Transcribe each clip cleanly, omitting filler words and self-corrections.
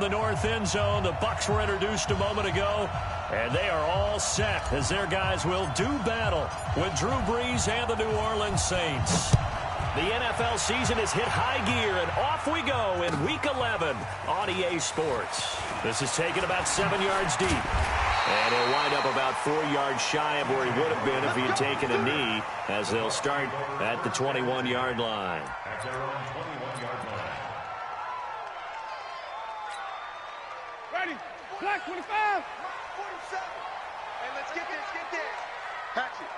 the north end zone. The Bucs were introduced a moment ago, and they are all set as their guys will do battle with Drew Brees and the New Orleans Saints. The NFL season has hit high gear, and off we go in Week 11 on EA Sports. This is taken about 7 yards deep, and he'll wind up about 4 yards shy of where he would have been if he had taken a knee, as they'll start at the 21-yard line. At their own 21-yard line. Ready, black 25. 47. Hey, let's get this. Hatch it.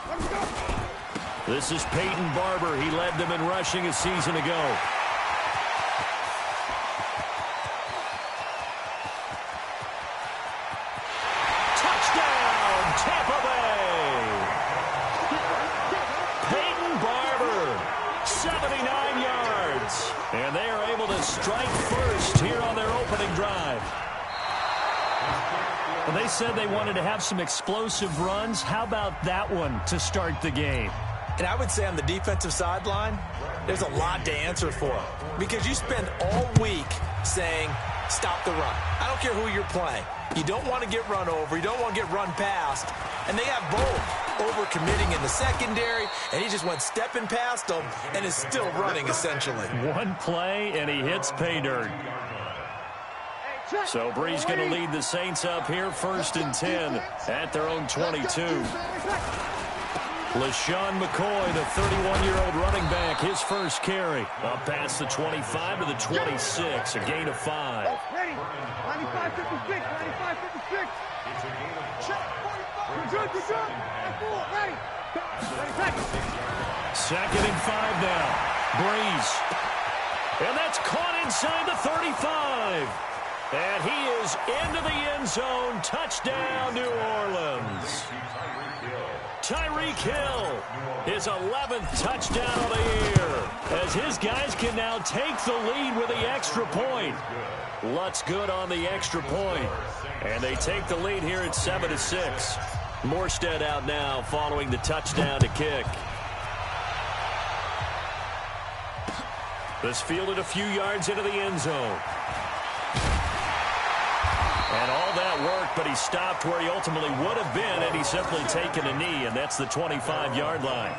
Let's go. This is Peyton Barber. He led them in rushing a season ago. Touchdown, Tampa Bay. Peyton Barber, 79 yards. And they are able to strike first here on their opening drive. Well, they said they wanted to have some explosive runs. How about that one to start the game? And I would say on the defensive sideline, there's a lot to answer for. Because you spend all week saying, stop the run. I don't care who you're playing. You don't want to get run over. You don't want to get run past. And they have both. Over-committing in the secondary, and he just went stepping past them and is still running, essentially. One play, and he hits pay dirt. So Brees going to lead the Saints up here, 1st and 10 at their own 22. LaShawn McCoy, the 31-year-old running back, his first carry. Up past the 25 to the 26, a gain of 5. Ready, 95, 56, 95, 56. It's a gain of 5. Good. Ready. 30 seconds. 2nd and 5 now. Brees. And that's caught inside the 35. And he is into the end zone. Touchdown, New Orleans. Tyreek Hill, his 11th touchdown of the year, as his guys can now take the lead with the extra point. Lutz good on the extra point, and they take the lead here at 7-6. Morstead out now following the touchdown to kick. This fielded a few yards into the end zone. And all that worked, but he stopped where he ultimately would have been, and he's simply taken a knee, and that's the 25-yard line.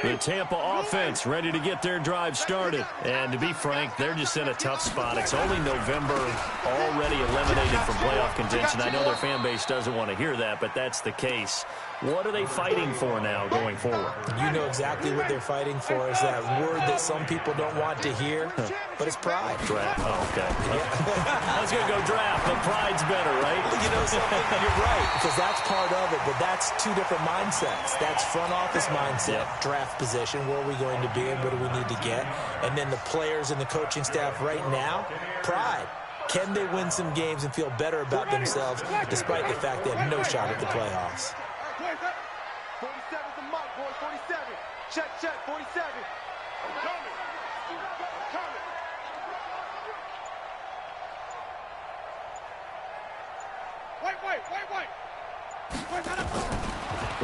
The Tampa offense ready to get their drive started. And to be frank, they're just in a tough spot. It's only November, already eliminated from playoff contention. I know their fan base doesn't want to hear that, but that's the case. What are they fighting for now going forward? You know exactly what they're fighting for is that word that some people don't want to hear, but it's pride. Draft. Oh, okay. I was going to go draft, but pride's better, right? You know something? You're right, because that's part of it, but that's two different mindsets. That's front office mindset, draft position, where are we going to be and what do we need to get? And then the players and the coaching staff right now, pride. Can they win some games and feel better about themselves despite the fact they have no shot at the playoffs? 47's the mark, boy. 47. Check. 47. I'm coming. Wait.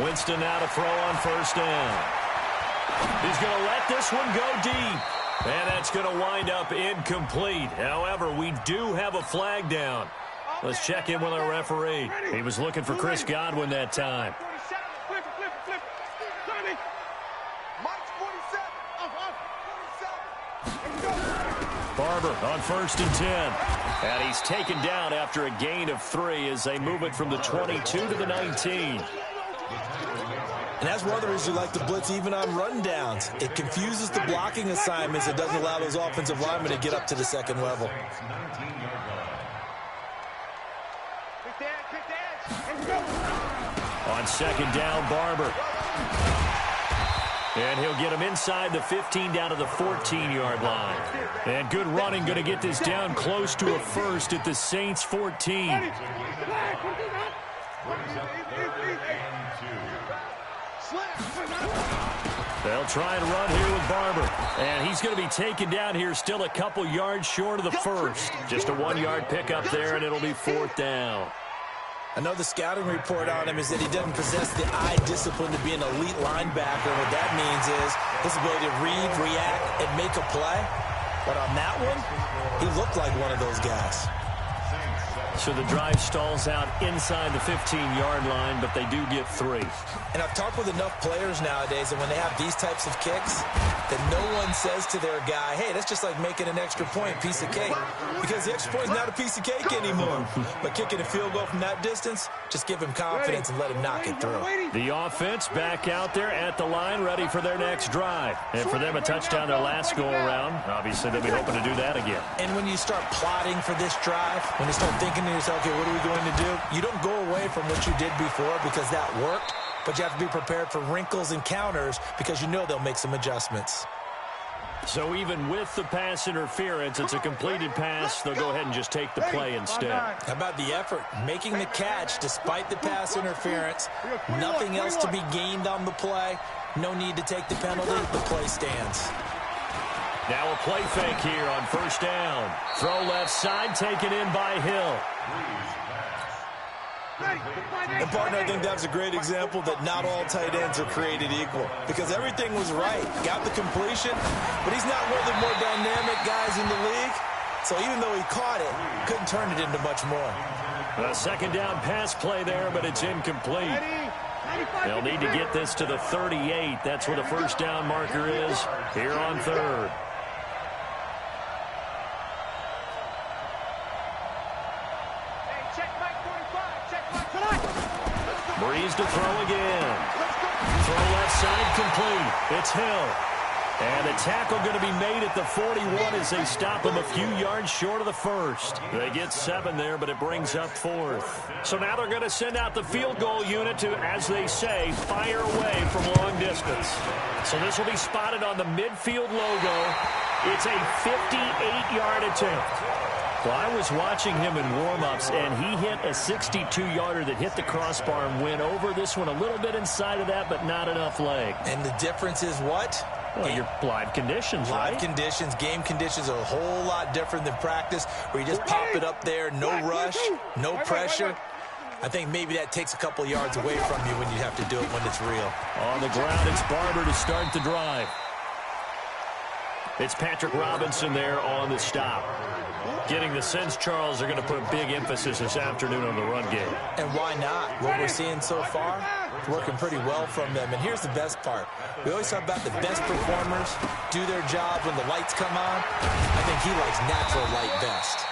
Winston now to throw on 1st down. He's going to let this one go deep. And that's going to wind up incomplete. However, we do have a flag down. Let's check in with our referee. He was looking for Chris Godwin that time. Flip it. Johnny. Mike's 47. Barber on 1st and 10. And he's taken down after a gain of 3 as they move it from the 22 to the 19. And that's one of the reasons you like to blitz even on rundowns. It confuses the blocking assignments. It doesn't allow those offensive linemen to get up to the second level. On 2nd down, Barber. And he'll get him inside the 15 down to the 14-yard line. And good running, going to get this down close to a first at the Saints 14. They'll try and run here with Barber. And he's going to be taken down here still a couple yards short of the first. Just a 1-yard pickup there, and it'll be 4th down. I know the scouting report on him is that he doesn't possess the eye discipline to be an elite linebacker. What that means is his ability to read, react, and make a play. But on that one, he looked like one of those guys. So the drive stalls out inside the 15-yard line, but they do get 3. And I've talked with enough players nowadays that when they have these types of kicks, that no one says to their guy, hey, that's just like making an extra point, piece of cake. Because the extra point is not a piece of cake anymore. But kicking a field goal from that distance, just give him confidence and let him knock it through. The offense back out there at the line, ready for their next drive. And for them, a touchdown their last go-around. Obviously, they'll be hoping to do that again. And when you start plotting for this drive, when you start thinking to yourself, okay, what are we going to do? You don't go away from what you did before because that worked, but you have to be prepared for wrinkles and counters because you know they'll make some adjustments. So even with the pass interference, it's a completed pass. They'll go ahead and just take the play instead. How about the effort? Making the catch despite the pass interference. Nothing else to be gained on the play. No need to take the penalty. The play stands. Now a play fake here on first down. Throw left side, taken in by Hill. And, partner, I think that's a great example that not all tight ends are created equal because everything was right. Got the completion, but he's not one of the more dynamic guys in the league. So even though he caught it, couldn't turn it into much more. A second down pass play there, but it's incomplete. They'll need to get this to the 38. That's where the first down marker is here on third. Breeze to throw again. Throw left side complete. It's Hill. And the tackle going to be made at the 41 as they stop him a few yards short of the first. They get 7 there, but it brings up 4th. So now they're going to send out the field goal unit to, as they say, fire away from long distance. So this will be spotted on the midfield logo. It's a 58-yard attempt. Well, I was watching him in warm-ups, and he hit a 62-yarder that hit the crossbar and went over. This one a little bit inside of that, but not enough leg. And the difference is what? Well, your live conditions, right? Live conditions, game conditions are a whole lot different than practice, where you just pop it up there, no rush, no pressure. I think maybe that takes a couple yards away from you when you have to do it when it's real. On the ground, it's Barber to start the drive. It's Patrick Robinson there on the stop. Getting the sense, Charles, are going to put a big emphasis this afternoon on the run game. And why not? What we're seeing so far, it's working pretty well from them. And here's the best part. We always talk about the best performers do their job when the lights come on. I think he likes natural light best.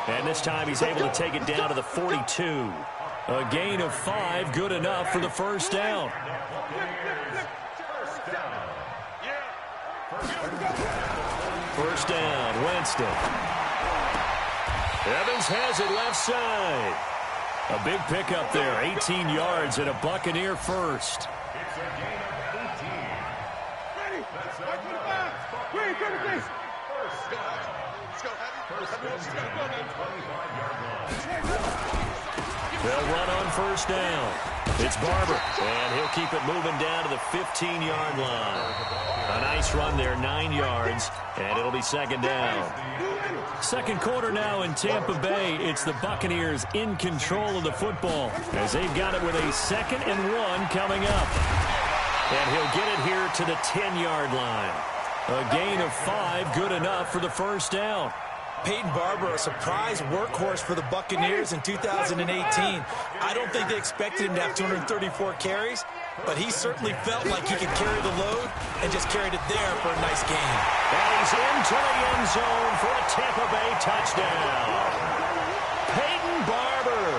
And this time he's able to take it down to the 42. A gain of 5, good enough for the first down. First down, Winston. Evans has it left side. A big pickup there, 18 yards and a Buccaneer first. It's a gain of 18. Ready? First down. Let's go, First down at the 25-yard line. They'll run on first down. It's Barber, and he'll keep it moving down to the 15-yard line. A nice run there, 9 yards, and it'll be second down. Second quarter now in Tampa Bay. It's the Buccaneers in control of the football as they've got it with a 2nd and 1 coming up. And he'll get it here to the 10-yard line. A gain of 5, good enough for the first down. Peyton Barber, a surprise workhorse for the Buccaneers in 2018. I don't think they expected him to have 234 carries, but he certainly felt like he could carry the load and just carried it there for a nice gain. And he's into the end zone for a Tampa Bay touchdown. Peyton Barber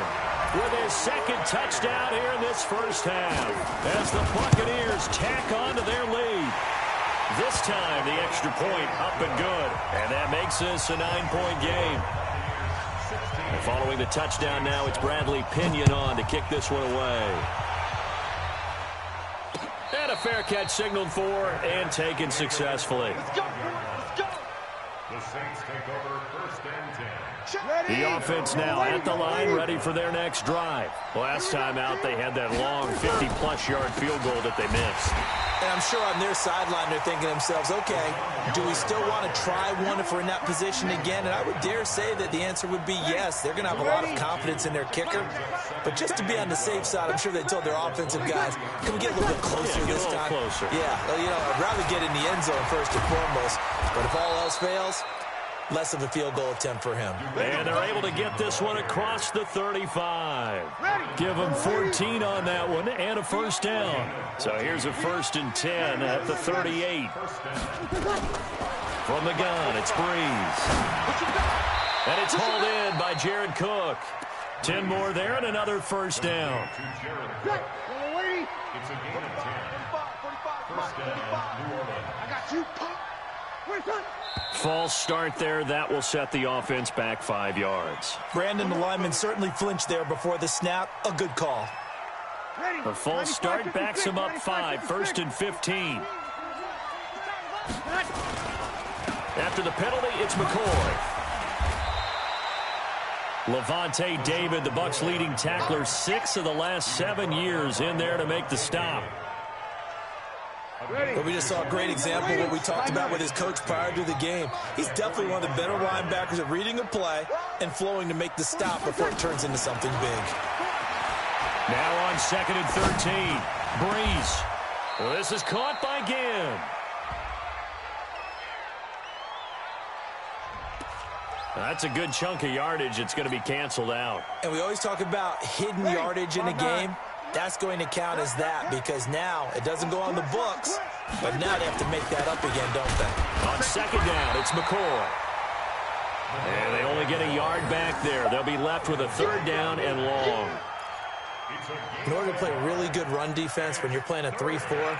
with his 2nd touchdown here in this first half as the Buccaneers tack on to their lead. This time, the extra point up and good. And that makes this a 9-point game. And following the touchdown now, it's Bradley Pinion on to kick this one away. And a fair catch signaled for and taken successfully. The Saints take over 1st and 10. The offense now at the line, ready for their next drive. Last time out, they had that long 50-plus yard field goal that they missed. And I'm sure on their sideline they're thinking to themselves, okay, do we still want to try one if we're in that position again? And I would dare say that the answer would be yes. They're going to have a lot of confidence in their kicker. But just to be on the safe side, I'm sure they told their offensive guys, can we get a little bit closer this time? Closer. Yeah, well, you know, I'd rather get in the end zone first and foremost. But if all else fails, less of a field goal attempt for him. And they're able to get this one across the 35. Give them 14 on that one and a first down. So here's a 1st and 10 at the 38. From the gun, it's Breeze. And it's hauled in by Jared Cook. 10 more there and another first down. It's a gain of 10. First down, New Orleans. I got you, punk. Where's that? False start there. That will set the offense back 5 yards. Brandon, the lineman, certainly flinched there before the snap. A good call. A false start backs him up 5. 1st and 15. After the penalty, it's McCoy. Levante David, the Bucs' leading tackler, 6 of the last 7 years in there to make the stop. But we just saw a great example of what we talked about with his coach prior to the game. He's definitely one of the better linebackers at reading a play and flowing to make the stop before it turns into something big. Now on 2nd and 13. Breeze. Well, this is caught by Ginn. That's a good chunk of yardage. It's going to be canceled out. And we always talk about hidden yardage in a game. That's going to count as that because now it doesn't go on the books, but now they have to make that up again, don't they? On 2nd down, it's McCoy. And they only get a yard back there. They'll be left with a 3rd down and long. In order to play really good run defense when you're playing a 3-4,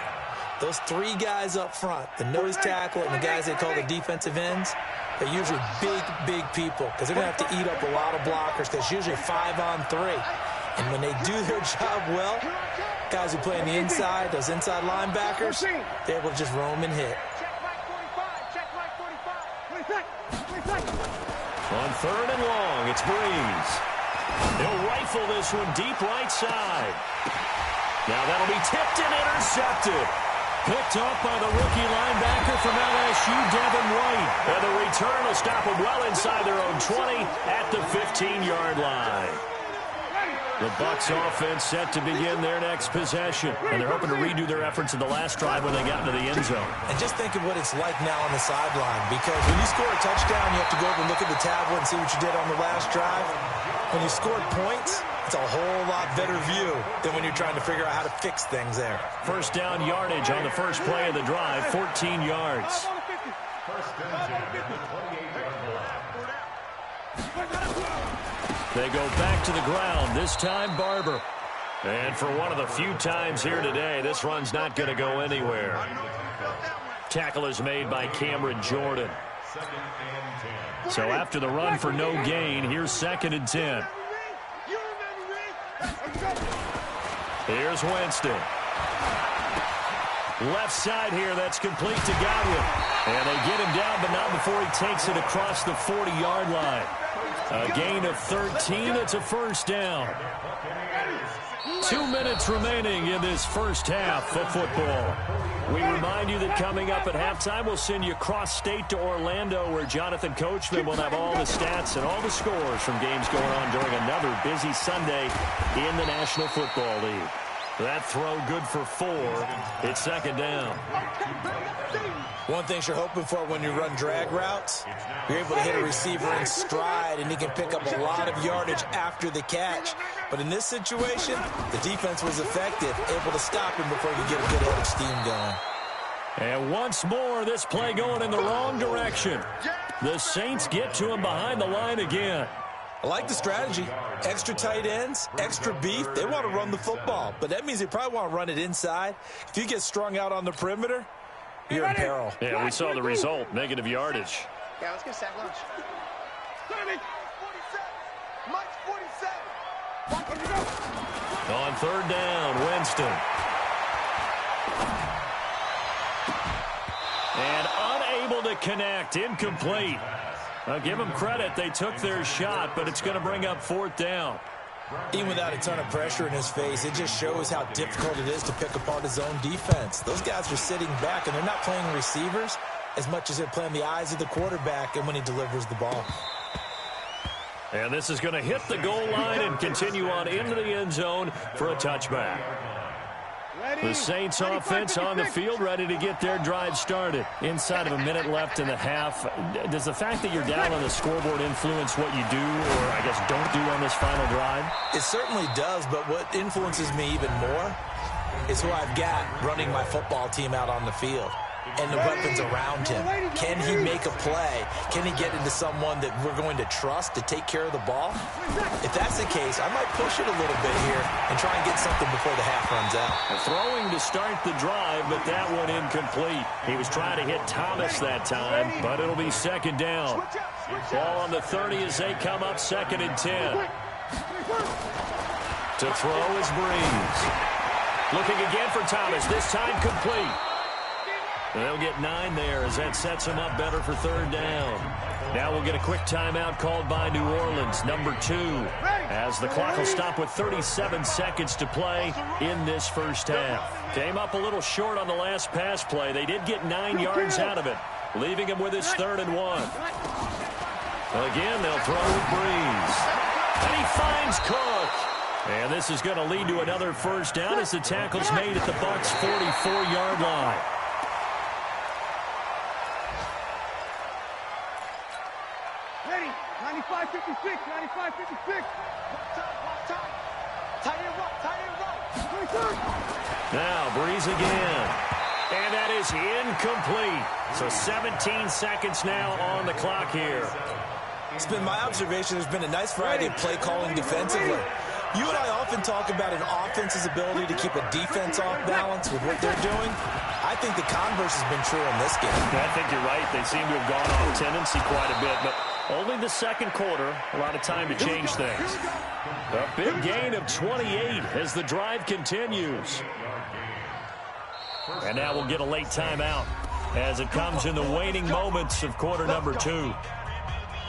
those 3 guys up front, the nose tackle and the guys they call the defensive ends, they're usually big people because they're going to have to eat up a lot of blockers because it's usually 5 on 3. And when they do their job well, guys who play on the inside, those inside linebackers, they're able to just roam and hit. On 3rd and long, it's Breeze. He'll rifle this one deep right side. Now that'll be tipped and intercepted. Picked up by the rookie linebacker from LSU, Devin White. And the return will stop them well inside their own 20 at the 15-yard line. The Bucs offense set to begin their next possession. And they're hoping to redo their efforts in the last drive when they got into the end zone. And just think of what it's like now on the sideline. Because when you score a touchdown, you have to go over and look at the tablet and see what you did on the last drive. When you scored points, it's a whole lot better view than when you're trying to figure out how to fix things there. First down yardage on the first play of the drive, 14 yards. First and 10 at the 28-yard line. They go back to the ground, this time Barber. And for one of the few times here today, this run's not going to go anywhere. Tackle is made by Cameron Jordan. So after the run for no gain, here's 2nd and 10. Here's Winston. Left side here, that's complete to Godwin. And they get him down, but not before he takes it across the 40-yard line. A gain of 13, it's a first down. 2 minutes remaining in this first half of football. We remind you that coming up at halftime, we'll send you cross-state to Orlando, where Jonathan Coachman will have all the stats and all the scores from games going on during another busy Sunday in the National Football League. That throw good for 4. It's 2nd down. One thing you're hoping for when you run drag routes, you're able to hit a receiver in stride, and he can pick up a lot of yardage after the catch. But in this situation, the defense was effective, able to stop him before he could get a good head of steam going. And once more, this play going in the wrong direction. The Saints get to him behind the line again. I like the strategy. Extra tight ends, extra beef. They want to run the football, but that means they probably want to run it inside. If you get strung out on the perimeter, you're in peril. Yeah, we saw the result, negative yardage. Yeah, let's get sack lunch. 47. Mike's 47. On 3rd down, Winston. And unable to to connect. Incomplete. I'll give them credit. They took their shot, but it's going to bring up 4th down. Even without a ton of pressure in his face, it just shows how difficult it is to pick apart his own defense. Those guys are sitting back, and they're not playing receivers as much as they're playing the eyes of the quarterback and when he delivers the ball. And this is going to hit the goal line and continue on into the end zone for a touchback. The Saints offense on the field, ready to get their drive started. Inside of a minute left in the half, does the fact that you're down on the scoreboard influence what you do, or I guess don't do on this final drive? It certainly does, but what influences me even more is who I've got running my football team out on the field and the weapons around him. Can he make a play? Can he get into someone that we're going to trust to take care of the ball? If that's the case, I might push it a little bit here and try and get something before the half runs out. Throwing to start the drive, but that one incomplete. He was trying to hit Thomas that time, but it'll be 2nd down. Ball on the 30 as they come up 2nd and 10. To throw is Breeze. Looking again for Thomas, this time complete. They'll get 9 there as that sets them up better for 3rd down. Now we'll get a quick timeout called by New Orleans, number 2, as the clock will stop with 37 seconds to play in this first half. Came up a little short on the last pass play. They did get 9 yards out of it, leaving him with his 3rd and 1. Again, they'll throw with Breeze. And he finds Cook. And this is going to lead to another first down as the tackle's made at the Bucs' 44-yard line. Ready, 95-56, 95-56. Tight end right. Now Breeze again. And that is incomplete. So 17 seconds now on the clock here. It's been my observation there's been a nice variety of play calling defensively. You and I often talk about an offense's ability to keep a defense off balance with what they're doing. I think the converse has been true in this game. I think you're right. They seem to have gone off tendency quite a bit, but only the 2nd quarter, a lot of time to change things. A big gain of 28 as the drive continues. And now we'll get a late timeout as it comes in the waning moments of quarter number 2.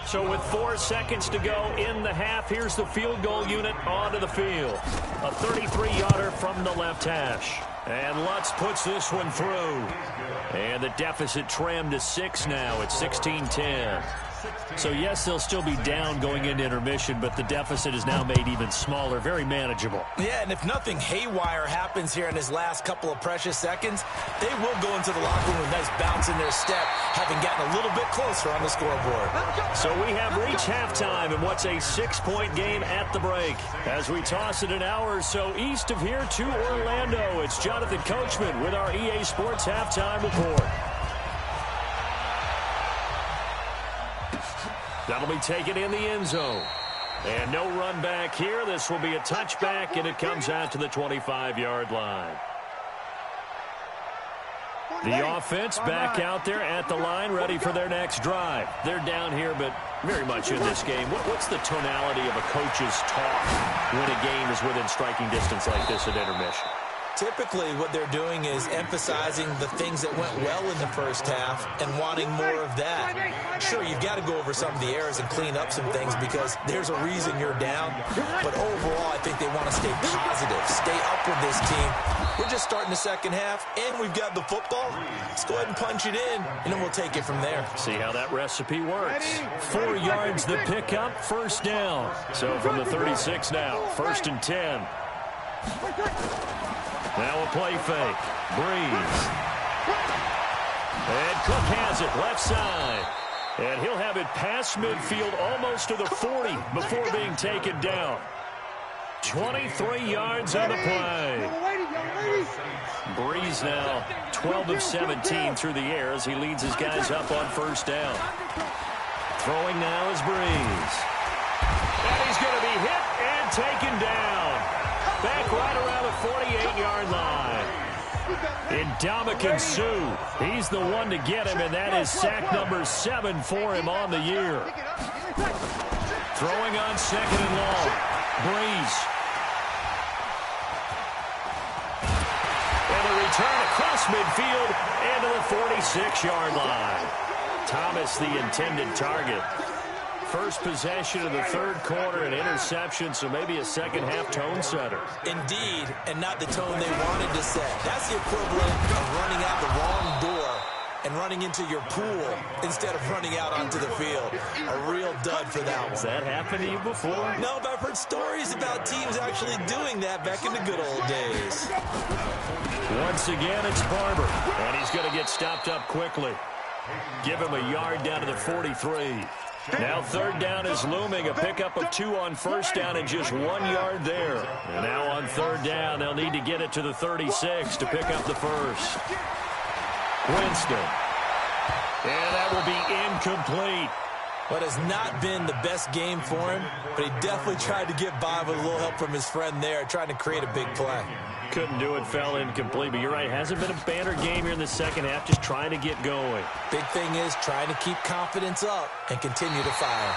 So with 4 seconds to go in the half, here's the field goal unit onto the field. A 33-yarder from the left hash. And Lutz puts this one through. And the deficit trimmed to 6 now at 16-10. So, yes, they'll still be down going into intermission, but the deficit is now made even smaller, very manageable. Yeah, and if nothing haywire happens here in his last couple of precious seconds, they will go into the locker room with a nice bounce in their step, having gotten a little bit closer on the scoreboard. So we have reached halftime in what's a 6-point game at the break. As we toss it an hour or so east of here to Orlando, it's Jonathan Coachman with our EA Sports Halftime Report. That'll be taken in the end zone. And no run back here. This will be a touchback, and it comes out to the 25-yard line. The offense back out there at the line, ready for their next drive. They're down here, but very much in this game. What's the tonality of a coach's talk when a game is within striking distance like this at intermission? Typically, what they're doing is emphasizing the things that went well in the first half and wanting more of that. Sure, you've got to go over some of the errors and clean up some things because there's a reason you're down. But overall, I think they want to stay positive, stay up with this team. We're just starting the second half, and we've got the football. Let's go ahead and punch it in, and then we'll take it from there. See how that recipe works. 4 yards the pickup, first down. So from the 36 now, 1st and 10. Now a play fake. Breeze. And Cook has it left side. And he'll have it past midfield almost to the 40 before being taken down. 23 yards on the play. Breeze now 12 of 17 through the air as he leads his guys up on first down. Throwing now is Breeze. And he's going to be hit and taken down. Back right around the 48-yard line. Ndamukong Suh, he's the one to get him, and that is sack number 7 for him on the year. Throwing on 2nd and long. Breeze. And a return across midfield and to the 46-yard line. Thomas, the intended target. First possession of the third quarter, an interception, so maybe a second-half tone setter. Indeed, and not the tone they wanted to set. That's the equivalent of running out the wrong door and running into your pool instead of running out onto the field. A real dud for that one. Has that happened to you before? No, but I've heard stories about teams actually doing that back in the good old days. Once again, it's Barber, and he's going to get stopped up quickly. Give him a yard down to the 43. Now third down is looming, a pickup of 2 on first down and just 1 yard there. And now on third down, they'll need to get it to the 36 to pick up the first. Winston. And that will be incomplete. What has not been the best game for him, but he definitely tried to get by with a little help from his friend there, trying to create a big play. Couldn't do it, fell incomplete, but you're right, hasn't been a banner game here in the second half, just trying to get going. Big thing is trying to keep confidence up and continue to fire.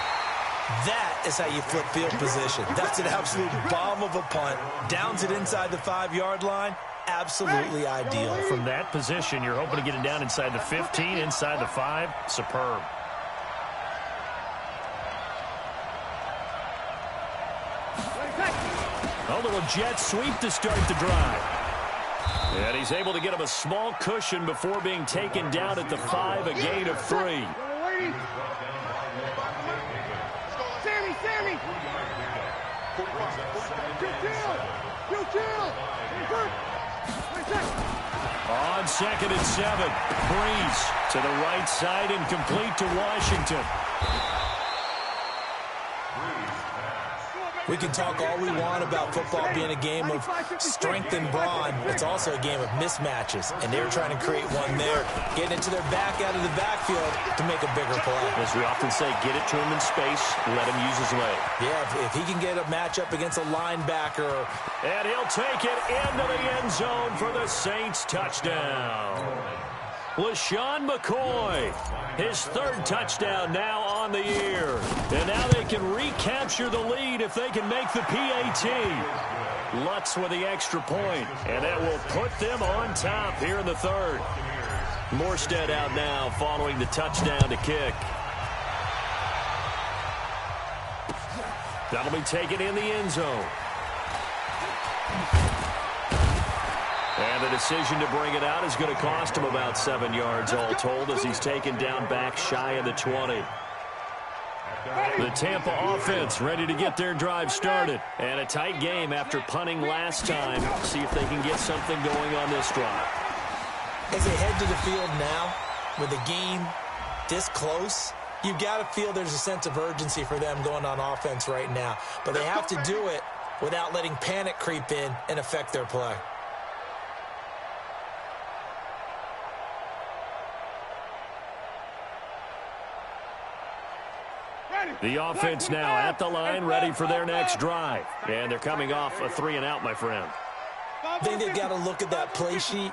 That is how you flip field position. That's an absolute bomb of a punt. Downs it inside the 5-yard line. Absolutely ideal. From that position, you're hoping to get it down inside the 15, inside the 5. Superb. A little jet sweep to start the drive. And he's able to get him a small cushion before being taken down at the 5, a gain of 3. Sammy! On second and 7, Breeze to the right side and complete to Washington. We can talk all we want about football being a game of strength and brawn. It's also a game of mismatches, and they were trying to create one there, getting it to their back out of the backfield to make a bigger play. As we often say, get it to him in space, let him use his leg. Yeah, if he can get a matchup against a linebacker. And he'll take it into the end zone for the Saints touchdown. LaShawn McCoy, his third touchdown now on the year. And now they can recapture the lead if they can make the PAT. Lutz with the extra point, and that will put them on top here in the third. Morstead out now following the touchdown to kick. That'll be taken in the end zone. And the decision to bring it out is going to cost him about 7 yards all told as he's taken down back shy of the 20. The Tampa offense ready to get their drive started. And a tight game after punting last time. See if they can get something going on this drive. As they head to the field now, with the game this close, you've got to feel there's a sense of urgency for them going on offense right now. But they have to do it without letting panic creep in and affect their play. The offense now at the line, ready for their next drive. And thee coming off a 3-and-out, my friend. I think they've got to look at that play sheet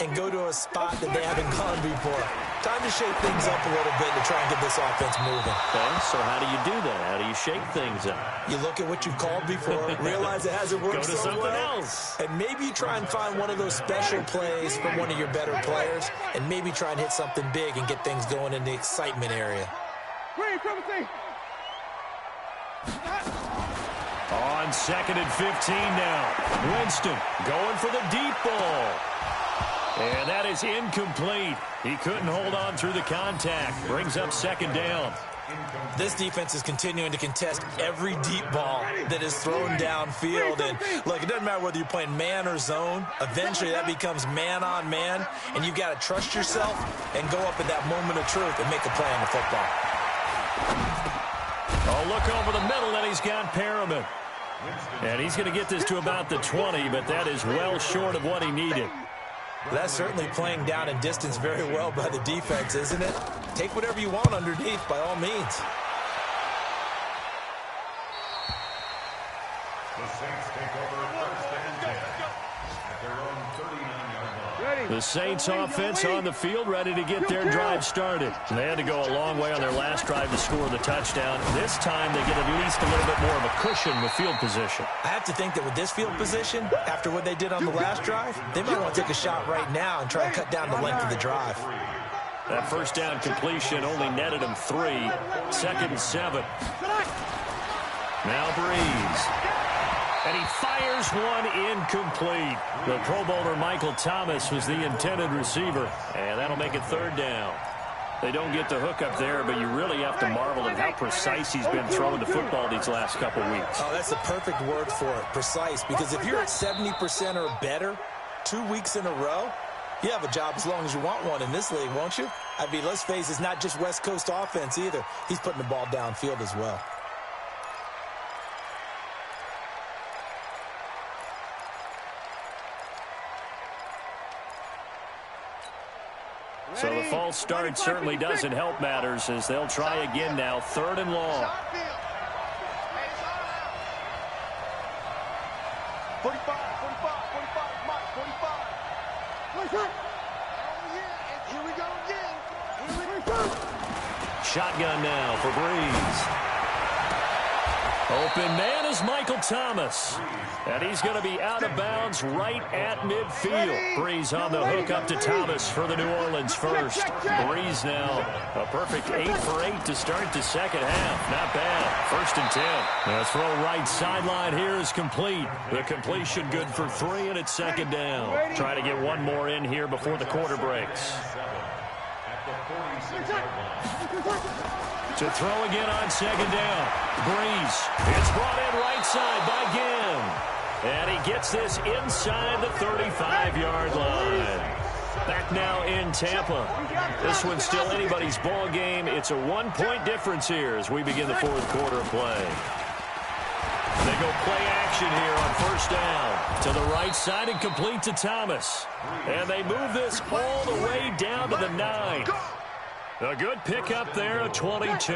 and go to a spot that they haven't gone before. Time to shake things up a little bit to try and get this offense moving. Okay, so how do you do that? How do you shake things up? You look at what you've called before, realize it hasn't worked Go to so something well, else. and maybe you try and find one of those special plays from one of your better players, and maybe try and hit something big and get things going in the excitement area. On second and 15 now. Winston going for the deep ball. And that is incomplete. He couldn't hold on through the contact. Brings up second down. This defense is continuing to contest every deep ball that is thrown downfield. And look, it doesn't matter whether you're playing man or zone. Eventually that becomes man on man. And you've got to trust yourself and go up at that moment of truth and make a play on the football. Oh, look over the middle, and he's got Perriman. And he's going to get this to about the 20, but that is well short of what he needed. That's certainly playing down in distance very well by the defense, isn't it? Take whatever you want underneath, by all means. The Saints take over first and 10 at their own 39-yard line. The Saints offense on the field, ready to get their drive started. They had to go a long way on their last drive to score the touchdown. This time they get at least a little bit more of a cushion with field position. I have to think that with this field position, after what they did on the last drive, they might want to take a shot right now and try and cut down the length of the drive. That first down completion only netted him 3. 2nd and 7. Now Breeze. And he fires one incomplete. The Pro Bowler Michael Thomas was the intended receiver. And that'll make it 3rd down. They don't get the hook up there, but you really have to marvel at how precise he's been throwing the football these last couple weeks. Oh, that's the perfect word for it, precise. Because if you're at 70% or better 2 weeks in a row, you have a job as long as you want one in this league, won't you? I mean, let's face it, it's not just West Coast offense either. He's putting the ball downfield as well. So the false start certainly doesn't help matters as they'll try again now. 3rd and long. 45, Mike, 45. Here we go again. Shotgun now for Breeze. Open man is Michael Thomas. And he's going to be out of bounds right at midfield. Breeze on the hook up to Thomas for the New Orleans first. Breeze now a perfect 8 for 8 to start the second half. Not bad. 1st and 10. The throw right sideline here is complete. The completion good for 3, and it's 2nd down. Try to get one more in here before the quarter breaks. To throw again on 2nd down. Breeze. It's brought in right side by Ginn. And he gets this inside the 35-yard line. Back now in Tampa. This one's still anybody's ball game. It's a 1-point difference here as we begin the 4th quarter of play. They go play action here on 1st down. To the right side and complete to Thomas. And they move this all the way down to the 9. A good pickup there at 22.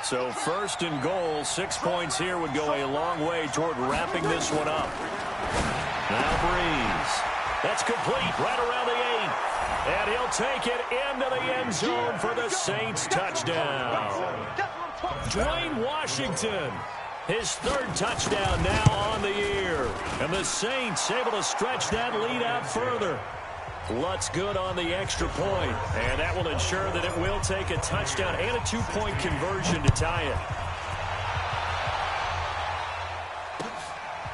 So 1st and goal, 6 points here would go a long way toward wrapping this one up. Now Breeze. That's complete right around the 8. And he'll take it into the end zone for the Saints touchdown. Dwayne Washington. His 3rd touchdown now on the year. And the Saints able to stretch that lead out further. Lutz good on the extra point, and that will ensure that it will take a touchdown and a 2-point conversion to tie it.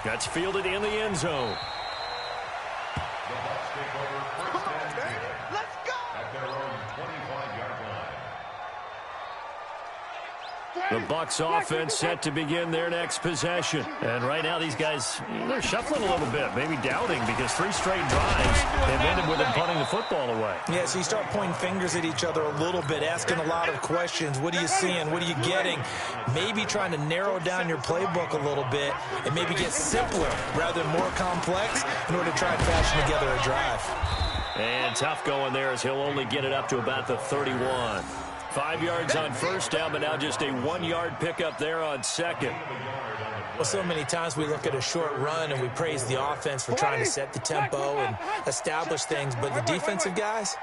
That's fielded in the end zone. The Bucs take over 1st and 10. Let's go! At their own 25-yard line. The Bucs offense set to begin their next possession. And right now these guys, they're shuffling a little bit, maybe doubting because 3 straight drives have ended with them punting the football away. Yeah, so you start pointing fingers at each other a little bit, asking a lot of questions. What are you seeing? What are you getting? Maybe trying to narrow down your playbook a little bit and maybe get simpler rather than more complex in order to try and fashion together a drive. And tough going there as he'll only get it up to about the 31. 5 yards on 1st down, but now just a 1-yard pickup there on 2nd. Well, so many times we look at a short run and we praise the offense for trying to set the tempo and establish things, but the defensive guys,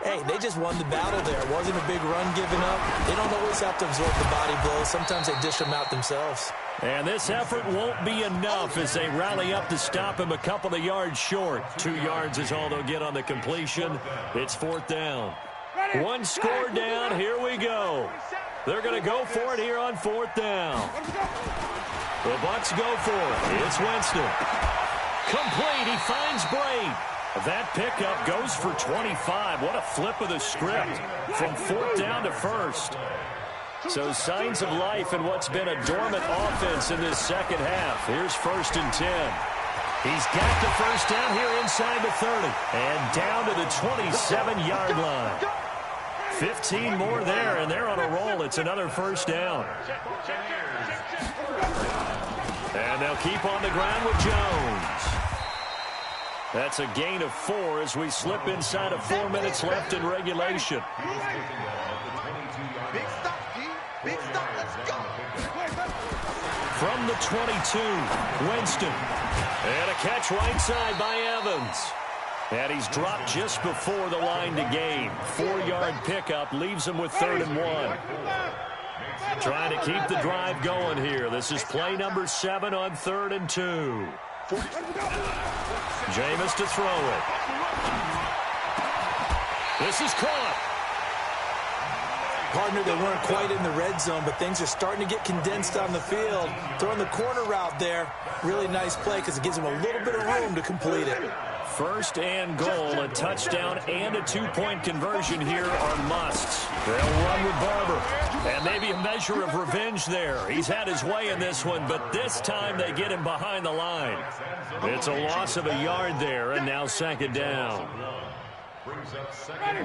hey, they just won the battle there. It wasn't a big run given up. They don't always have to absorb the body blows. Sometimes they dish them out themselves. And this effort won't be enough as they rally up to stop him a couple of yards short. 2 yards is all they'll get on the completion. It's 4th down. 1 score down. Here we go. They're going to go for it here on 4th down. The Bucs go for it. It's Winston. Complete. He finds Braid. That pickup goes for 25. What a flip of the script from 4th down to 1st. So signs of life in what's been a dormant offense in this second half. Here's 1st and 10. He's got the 1st down here inside the 30. And down to the 27-yard line. 15 more there, and they're on a roll. It's another 1st down. And they'll keep on the ground with Jones. That's a gain of 4 as we slip inside of 4 minutes left in regulation. Big stop, G. Big stop. Let's go. From the 22, Winston. And a catch right side by Evans. And he's dropped just before the line to gain. 4-yard pickup leaves him with 3rd and 1. Trying to keep the drive going here. This is play number 7 on 3rd and 2. Jameis to throw it. This is caught. Partner, they weren't quite in the red zone, but things are starting to get condensed on the field. Throwing the corner route there, really nice play because it gives them a little bit of room to complete it. First and goal, a touchdown and a two-point conversion here are musts. They'll run with Barber. And maybe a measure of revenge there. He's had his way in this one, but this time they get him behind the line. It's a loss of a yard there, and now second down.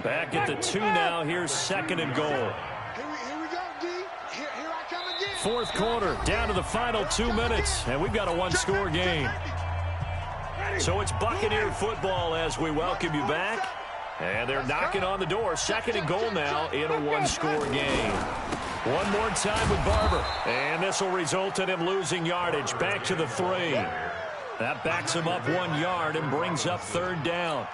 Back at the 2 now. Here's second and goal. Here we go, D. Here I come again. Fourth quarter, down to the final 2 minutes, and we've got a one-score game. So it's Buccaneer football as we welcome you back. And they're knocking on the door. Second and goal now in a one-score game. One more time with Barber. And this will result in him losing yardage. Back to the 3. That backs him up 1 yard and brings up third down.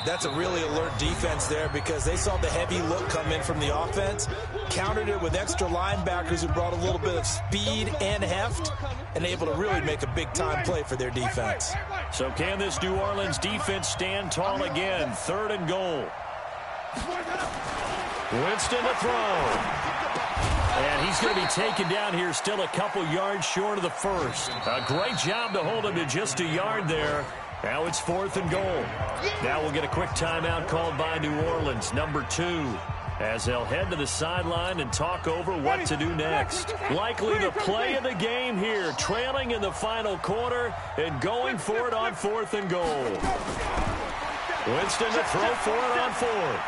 That's a really alert defense there because they saw the heavy look come in from the offense, countered it with extra linebackers who brought a little bit of speed and heft, and able to really make a big-time play for their defense. So can this New Orleans defense stand tall again? Third and goal. Winston to throw. And he's going to be taken down here still a couple yards short of the first. A great job to hold him to just a yard there. Now it's fourth and goal. Now we'll get a quick timeout called by New Orleans, number 2, as they'll head to the sideline and talk over what to do next. Likely the play of the game here, trailing in the final quarter and going for it on fourth and goal. Winston to throw for it on fourth.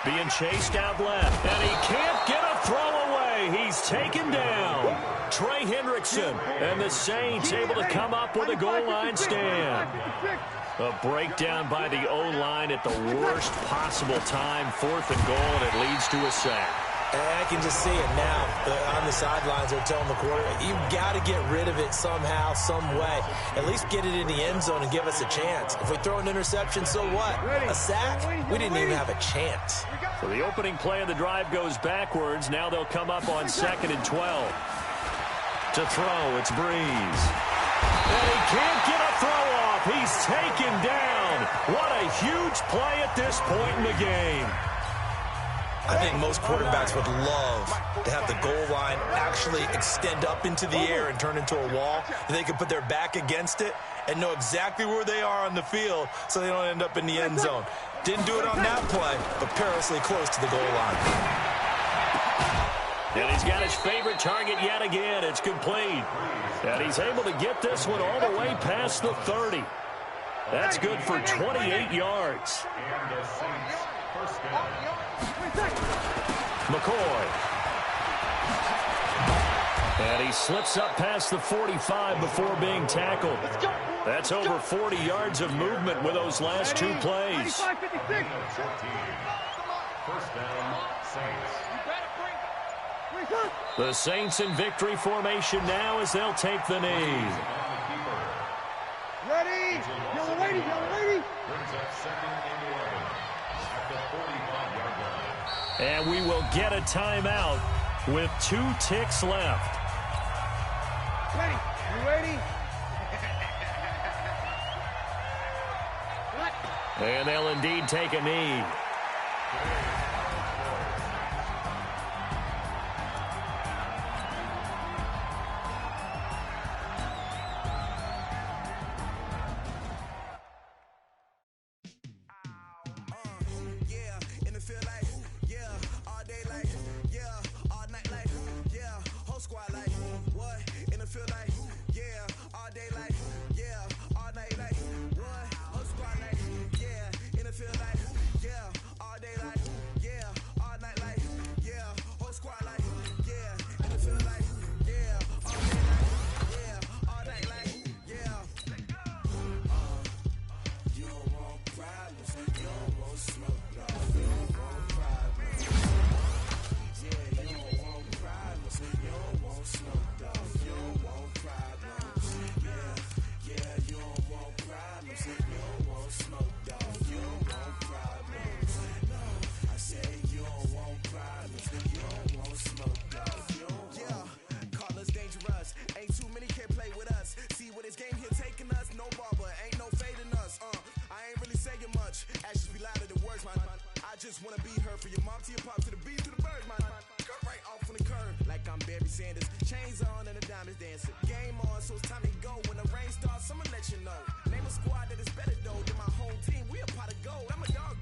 Being chased out left, and he can't get a throw away. He's taken down. Trey Hendrickson and the Saints able to come up with a goal line stand. A breakdown by the O-line at the worst possible time. Fourth and goal, and it leads to a sack. And I can just see it now. On the sidelines, they're telling the quarterback, you've got to get rid of it somehow, some way. At least get it in the end zone and give us a chance. If we throw an interception, so what? A sack? We didn't even have a chance. So the opening play of the drive goes backwards. Now they'll come up on second and 12. To throw, it's Breeze. And he can't get a throw off. He's taken down. What a huge play at this point in the game. I think most quarterbacks would love to have the goal line actually extend up into the air and turn into a wall. They could put their back against it and know exactly where they are on the field so they don't end up in the end zone. Didn't do it on that play, but perilously close to the goal line. And he's got his favorite target yet again. It's complete. And he's able to get this one all the way past the 30. That's good for 28 yards. McCoy. And he slips up past the 45 before being tackled. That's over 40 yards of movement with those last 2 plays. First down, Saints. The Saints in victory formation now as they'll take the knee. Ready? Yellow lady, yellow lady. Brings up second and 11 at the 45-yard line. And we will get a timeout with 2 ticks left. Ready? You ready? And they'll indeed take a knee. just wanna be heard. From your mom to your pop to the beat to the bird, man. Cut right off on the curve, like I'm Barry Sanders. Chains on and the diamonds dancing. Game on, so it's time to go. When the rain starts, I'ma let you know. Name a squad that is better though than my home team. We a pot of gold. I'm a dog,